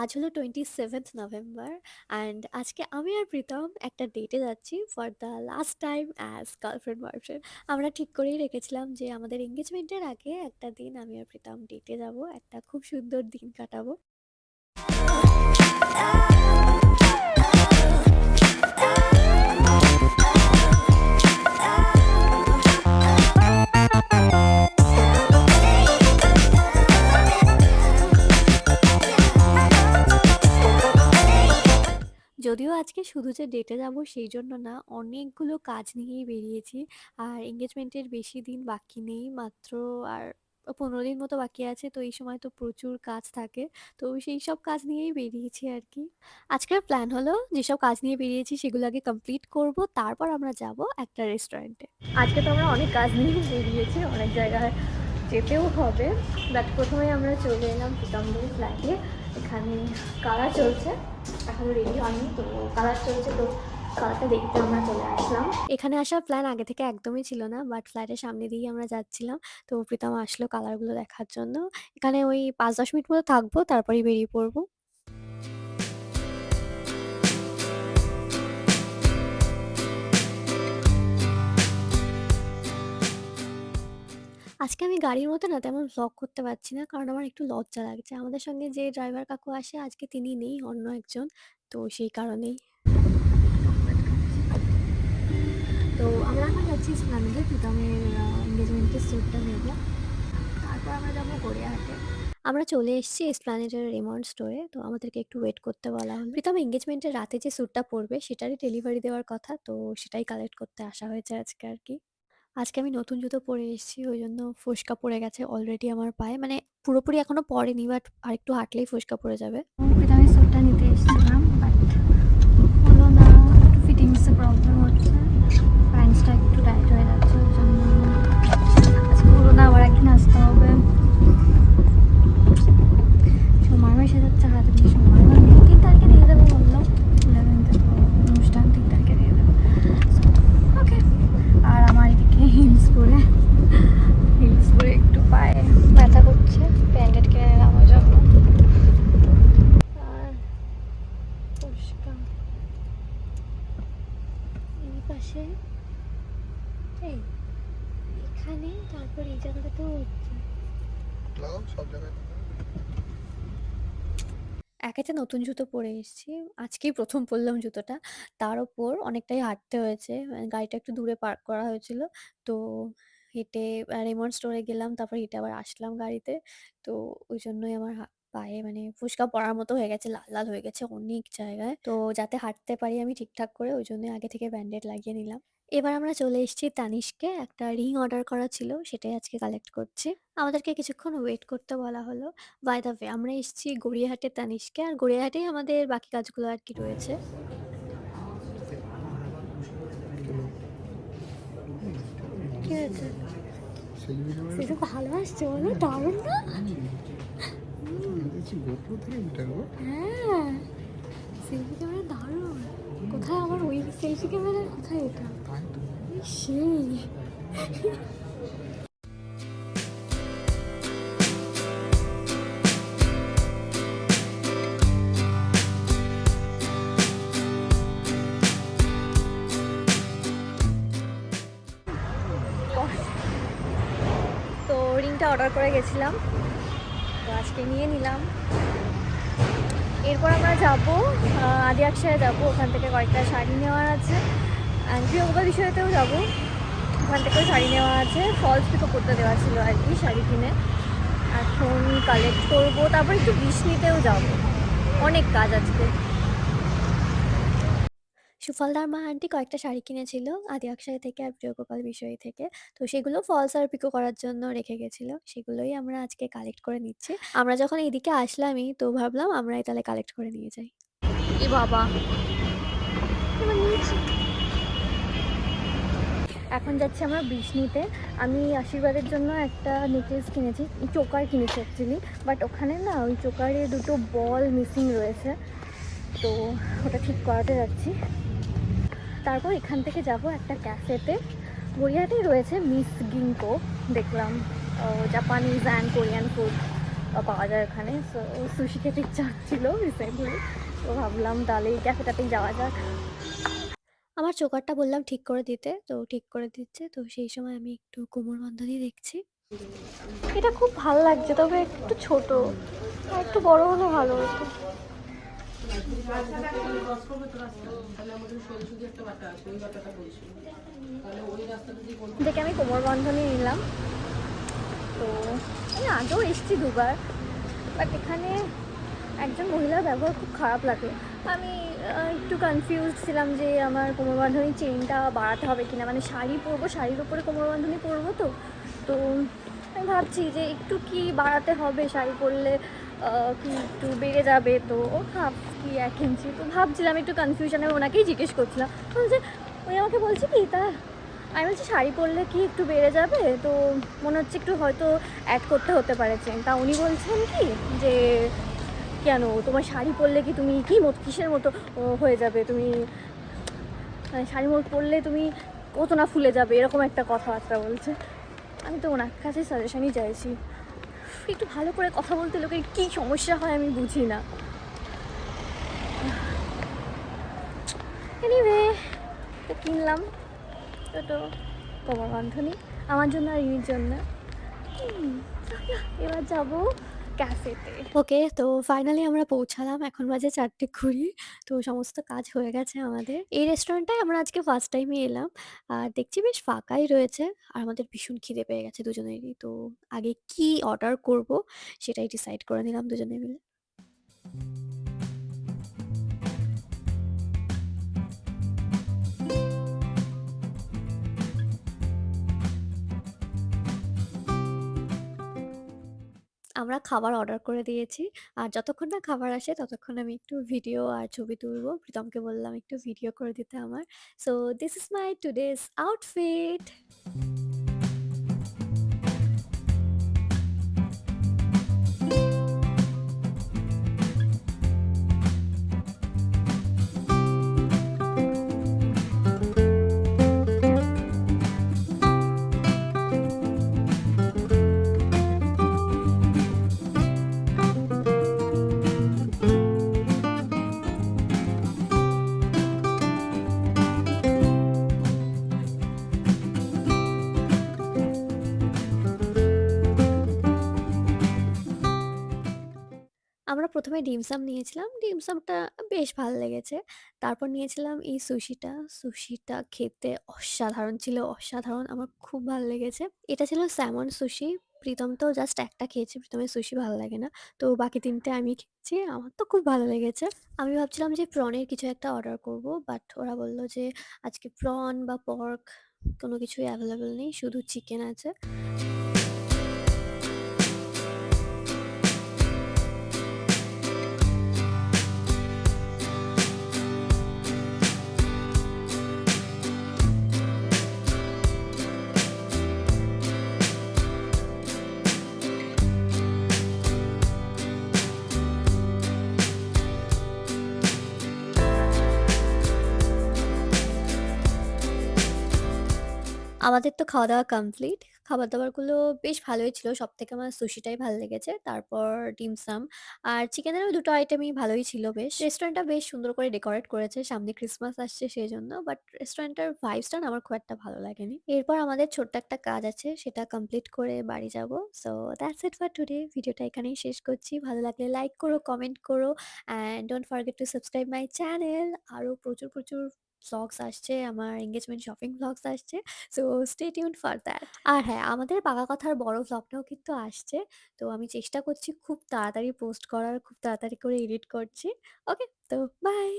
আজ হলো 27th November and আজকে আমি আর প্রীতম একটা ডেটে যাচ্ছি for the last time as girlfriend boyfriend. আমরা ঠিক করেই রেখেছিলাম যে আমাদের এঙ্গেজমেন্টের আগে একটা দিন আমি আর প্রীতম ডেটে যাব, একটা খুব সুন্দর দিন কাটাবো। যদিও আজকে শুধু যে ডেটে যাব সেই জন্য না, অনেকগুলো কাজ নিয়েই বেরিয়েছি। আর এঙ্গেজমেন্টের বেশি দিন বাকি নেই, মাত্র আর 15 দিন মতো বাকি আছে। তো এই সময় তো প্রচুর কাজ থাকে, তো সেই সব কাজ নিয়েই বেরিয়েছি আর কি। আজকের প্ল্যান হলো যেসব কাজ নিয়ে বেরিয়েছি সেগুলো আগে কমপ্লিট করব, তারপর আমরা যাব একটা রেস্টুরেন্টে। আজকে তো আমরা অনেক কাজ নিয়ে বেরিয়েছি, অনেক জায়গায় যেতেও হবে। বাট প্রথমে আমরা চলে এলাম প্রীতমদের ফ্ল্যাটে। এখানে কালার চলছে, এখনো রেডি হয়নি, তো কালার চলছে, তো কালারটা দেখতে আমরা চলে আসলাম। এখানে আসার প্ল্যান আগে থেকে একদমই ছিল না, বাট ফ্ল্যাটের সামনে দিয়েই আমরা যাচ্ছিলাম। তো প্রীতম আসলো কালারগুলো দেখার জন্য। এখানে ওই 5-10 মিনিট মতো থাকবো, তারপরেই বেরিয়ে পড়বো। আজকে আমি গাড়ির মধ্যে না তেমন ভ্লগ করতে পারছি না, কারণ আমার একটু লজ্জা লাগছে। আমাদের সঙ্গে যে ড্রাইভার কাকু আসে আজকে তিনি নেই, অন্য একজন, তো সেই কারণেই। তো আমরা এখন যাচ্ছি এসপ্ল্যানেডে প্রীতমের এঙ্গেজমেন্টের স্যুটটা নেব, তারপর আমরা যাবো গড়িয়াহাটে। আমরা চলে এসেছি এসপ্ল্যানেডের রেমন্ড স্টোরে, তো আমাদেরকে একটু ওয়েট করতে বলা হলো। প্রীতম এঙ্গেজমেন্টের রাতে যে স্যুটটা পরবে সেটারই ডেলিভারি দেওয়ার কথা, তো সেটাই কালেক্ট করতে আসা হয়েছে আজকে আর কি। আজকে আমি নতুন জুতো পরে এসেছি, ওই জন্য ফোস্কা পড়ে গেছে অলরেডি আমার পায়ে, মানে পুরোপুরি এখনো পড়েনি, বাট আরেকটু হাঁটলেই ফোস্কা পড়ে যাবে। আমি স্যুটটা নিতে এসেছিলাম, বাট হলো না, একটু ফিটিংসে প্রবলেম হচ্ছে, প্যান্টসটা একটু টাইট হয়ে যাচ্ছে, ওই জন্য আজকে হলো না, আবার একদিন আসতে হবে। সময় সাজাচ্ছে হাতে, সময় 3 তারিখে দিয়ে দেবো বললাম, 11th তো অনুষ্ঠান, 3 তারিখে দিয়ে দেবো। ওকে। আর আমার এদিকে হিলস পরে একটু পায়ে ব্যথা করছে, ব্যান্ডেড কিনে নিলাম ওই জন্য। আর পরিষ্কার এই পাশে, এই এখানে, তারপর এই জায়গাটাতেও হচ্ছে। সব জায়গায় একেতে নতুন জুতো পরে এসেছি, আজকেই প্রথম পরলাম জুতোটা। তার ওপর অনেকটাই হাঁটতে হয়েছে, গাড়িটা একটু দূরে পার্ক করা হয়েছিল। তো হেঁটে রেমন্ড স্টোরে গেলাম, তারপর হেঁটে আবার আসলাম গাড়িতে। তো ওই জন্যই আমার পায়ে মানে ফুসকা পড়ার মতো হয়ে গেছে, লাল লাল হয়ে গেছে অনেক জায়গায়। তো যাতে হাঁটতে পারি আমি ঠিকঠাক করে, ওই জন্যই আগে থেকে ব্যান্ডেড লাগিয়ে নিলাম। এবার আমরা চলে এসেছি তানিশকে, একটা রিং অর্ডার করা ছিল, সেটাই আজকে কালেক্ট করছি। আমাদেরকে কিছুক্ষণ ওয়েট করতে বলা হলো। বাই দ্য ওয়ে, আমরা এসেছি গড়িয়াহাটে তানিশকে, আর গড়িয়াহাটেই আমাদের বাকি কাজগুলো আর কি রয়েছে। কি হয়েছে? সেটা ভালো আসছে বলো, দারুণ না? হ্যাঁ, সেলফি ক্যামেরা দারুণ। কোথায় আমার ওই সেলফি ক্যামেরা, কোথায় এটা? সেই তো রিংটা অর্ডার করে গেছিলাম, তো আজকে নিয়ে নিলাম। এরপর আমরা যাবো আদি আকশায় যাবো, ওখান থেকে কয়েকটা শাড়ি নেওয়ার আছে, অ্যান্ড প্রিয়ঙ্কা বিষয়তেও যাবো, ওখান থেকেও শাড়ি নেওয়া আছে। ফলস পিকও করতে দেওয়া ছিল আর কি শাড়ি কিনে, এখন কালেক্ট করবো, তারপর একটু বিষ্ণুতেও যাবো, অনেক কাজ আজকে। সুফলদার মা আন্টি কয়েকটা শাড়ি কিনেছিল আদি আকশাই থেকে আর প্রিয়গোপাল বিষয় থেকে, তো সেগুলো ফলস আর পিকো করার জন্য রেখে গেছিল, সেগুলোই আমরা আজকে কালেক্ট করে নিচ্ছি। আমরা যখন এইদিকে আসলামই, তো ভাবলাম আমরাই তাহলে কালেক্ট করে নিয়ে যাই। এ বাবা, এখন যাচ্ছি আমরা বিষ্ণুতে। আমি আশীর্বাদের জন্য একটা নেকলেস কিনেছি, চোকার কিনেছি অ্যাকচুয়ালি, বাট ওখানে না ওই চোকারে দুটো বল মিসিং রয়েছে, তো ওটা ঠিক করাতে যাচ্ছি। তারপর এখান থেকে যাব একটা ক্যাফেতে, গড়িয়াহাটেই রয়েছে মিস গিঙ্কো, দেখলাম জাপানিজ অ্যান্ড কোরিয়ান ফুড, পাওয়া যায় ওখানে। সো সুশি খেতে ইচ্ছা হচ্ছিল রিসেন্টলি। তো ভাবলাম তাহলে এই ক্যাফেটাতেই যাওয়া যাক। আমার চোকারটা বললাম ঠিক করে দিতে, তো ঠিক করে দিচ্ছে। তো সেই সময় আমি একটু কোমরবন্ধনী দেখছি। এটা খুব ভাল লাগছে, তবে একটু ছোট। আর একটু বড় হলে ভালো হতো। দেখে আমি কোমরবন্ধনী নিলাম। তো আমি আগেও এসেছি দুবার, বাট এখানে একজন মহিলার ব্যবহার খুব খারাপ লাগলো। আমি একটু কনফিউজড ছিলাম যে আমার কোমরবন্ধনী চেইনটা বাড়াতে হবে কিনা, মানে শাড়ি পরবো, শাড়ির উপরে কোমরবন্ধনী পরবো। তো তো আমি ভাবছি যে একটু কি বাড়াতে হবে, শাড়ি পরলে কি একটু বেড়ে যাবে। তো ও হাফ কি 1 ইঞ্চি, তো ভাবছিলাম, একটু কনফিউশনে ওনাকেই জিজ্ঞেস করছিলাম। যে উনি আমাকে বলছে কি তা, আমি বলছি শাড়ি পরলে কি একটু বেড়ে যাবে, তো মনে হচ্ছে একটু হয়তো অ্যাড করতে হতে পারে চেন। তা উনি বলছেন কি যে কেন তোমার শাড়ি পরলে কি তুমি কি মতো কিসের মতো হয়ে যাবে, তুমি মানে শাড়ি পরলে তুমি কত না ফুলে যাবে, এরকম একটা কথাবার্তা বলছে। আমি তো ওনার কাছে সাজেশনই চাইছি, একটু ভালো করে কথা বলতে লোকের কী সমস্যা হয় আমি বুঝি না। এনিওয়ে, তো কিনলাম তো কোমরবন্ধনী আমার জন্য আর ইনির জন্য। এবার যাবো ক্যাফেতে। ওকে, তো ফাইনালি আমরা পৌঁছালাম। এখন বাজে 4:20। তো সমস্ত কাজ হয়ে গেছে আমাদের। এই রেস্টুরেন্টটায় আমরা আজকে ফার্স্ট টাইমই এলাম। আর দেখছি বেশ ফাঁকাই রয়েছে। আর আমাদের ভীষণ খিদে পেয়ে গেছে দুজনেরই। তো আগে কি অর্ডার করব সেটাই ডিসাইড করে নিলাম দুজনে মিলে। আমরা খাবার অর্ডার করে দিয়েছি। আর যতক্ষণ না খাবার আসে ততক্ষণ আমি একটু ভিডিও আর ছবি তুলবো। প্রীতমকে বললাম একটু ভিডিও করে দিতে আমার। So this is my today's outfit. আমরা ১ম এ ডিমসাম নিয়েছিলাম। ডিমসামটা বেশ ভাল লেগেছে। তারপর নিয়েছিলাম এই সুশিটা। সুশিটা খেতে অসাধারণ ছিল, অসাধারণ! আমার খুব ভাল লেগেছে। এটা ছিল স্যামন সুশি। প্রীতম তো জাস্ট একটা খেয়েছে। প্রীতমের সুশি ভালো লাগে না। তো বাকি ৩ টে আমি খেয়েছি। আমার তো খুব ভালো লেগেছে। আমি ভাবছিলাম যে প্রনের কিছু একটা অর্ডার করব। বাট ওরা বলল যে আজকে প্রন বা পর্ক কোনো কিছুই এভেইলেবল নেই। শুধু চিকেন আছে। আমাদের তো খাওয়া-দাওয়া কমপ্লিট। খাবার-দাবারগুলো বেশ ভালোই ছিল। সবথেকে আমার সুশিটাই ভাল লেগেছে। তারপর ডিমসাম আর চিকেনেরও ২ টো আইটেমই ভালোই ছিল বেশ। রেস্টুরেন্টটা বেশ সুন্দর করে ডেকোরেট করেছে। সামনে ক্রিসমাস আসছে সেজন্য। বাট রেস্টুরেন্টটার ভাইবসটা না আমার খুব একটা ভালো লাগেনি। এরপর আমাদের ছোট্ট একটা কাজ আছে, সেটা কমপ্লিট করে বাড়ি যাবো। So that's it for today. ভিডিওটা এখানেই শেষ করছি। ভালো লাগলে লাইক করো, কমেন্ট করো and don't forget to subscribe my channel. আরও প্রচুর ভ্লগস আসছে। আমার এনগেজমেন্ট শপিং ভ্লগস আসছে। So stay tuned for that. আর হ্যাঁ, আমাদের পাকা-কথার বড় ভ্লগটাও কিন্তু আসছে। তো আমি চেষ্টা করছি খুব তাড়াতাড়ি পোস্ট করার, খুব তাড়াতাড়ি করে এডিট করছি। ওকে? তো বাই।